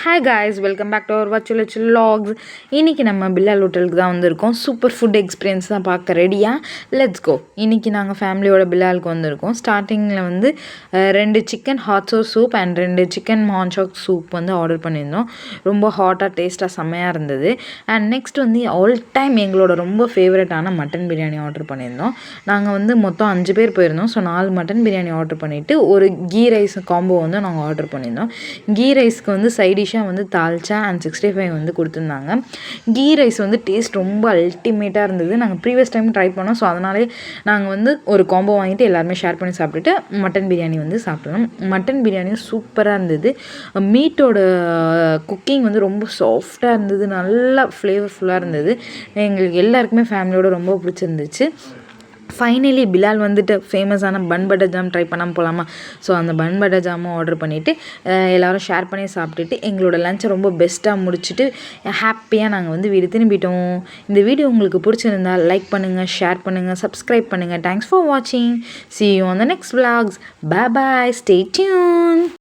Hi guys, welcome back to our வச்சுலச்சு vlogs. இன்றைக்கி நம்ம பில்லால் ஹோட்டலுக்கு தான் வந்திருக்கோம். சூப்பர் ஃபுட் எக்ஸ்பீரியன்ஸ் தான் பார்க்க ரெடியாக. Let's go. இன்றைக்கி நாங்கள் ஃபேமிலியோட பில்லாலுக்கு வந்திருக்கோம். ஸ்டார்டிங்கில் வந்து 2 chicken hot sour soup and 2 chicken manchow soup வந்து ஆர்டர் பண்ணியிருந்தோம். ரொம்ப ஹாட்டாக டேஸ்ட்டாக செம்மையாக இருந்தது. அண்ட் நெக்ஸ்ட் வந்து ஆல் டைம் எங்களோட ரொம்ப ஃபேவரட்டான மட்டன் பிரியாணி ஆர்டர் பண்ணியிருந்தோம். நாங்கள் வந்து மொத்தம் 5 பேர் போயிருந்தோம். ஸோ 4 மட்டன் பிரியாணி ஆர்டர் பண்ணிவிட்டு ஒரு கீ ரைஸ் காம்போ வந்து நாங்கள் ஆர்டர் பண்ணியிருந்தோம். கீ ரைஸ்க்கு வந்து சைடிஷாக வந்து தால்ச்சா அண்ட் 65 வந்து கொடுத்துருந்தாங்க. கீ ரைஸ் வந்து டேஸ்ட் ரொம்ப அல்டிமேட்டாக இருந்தது. நாங்கள் ப்ரீவியஸ் டைம் ட்ரை பண்ணோம். ஸோ அதனாலே நாங்கள் வந்து ஒரு காம்போ வாங்கிட்டு எல்லாருமே ஷேர் பண்ணி சாப்பிட்டுட்டு மட்டன் பிரியாணி வந்து சாப்பிட்டோம். மட்டன் பிரியாணியும் சூப்பராக இருந்தது. மீட்டோட குக்கிங் வந்து ரொம்ப சாஃப்டாக இருந்தது, நல்லா ஃப்ளேவர்ஃபுல்லாக இருந்தது. எங்களுக்கு எல்லாருக்குமே ஃபேமிலியோட ரொம்ப பிடிச்சிருந்துச்சு. ஃபைனலி பிலால் வந்துட்டு ஃபேமஸான பன் பட்டர் ஜாம் ட்ரை பண்ணாமல் போகலாமா? ஸோ அந்த பன் பட்டர் ஜாமும் ஆர்டர் பண்ணிவிட்டு எல்லோரும் ஷேர் பண்ணி சாப்பிட்டுட்டு எங்களோட லஞ்சை ரொம்ப பெஸ்ட்டாக முடிச்சுட்டு ஹாப்பியாக நாங்கள் வந்து வீடு திரும்பிட்டோம். இந்த வீடியோ உங்களுக்கு பிடிச்சிருந்தால் லைக் பண்ணுங்கள், ஷேர் பண்ணுங்கள், சப்ஸ்கிரைப் பண்ணுங்கள். தேங்க்ஸ் ஃபார் வாட்சிங். See you on the next vlogs. Bye bye. Stay tuned.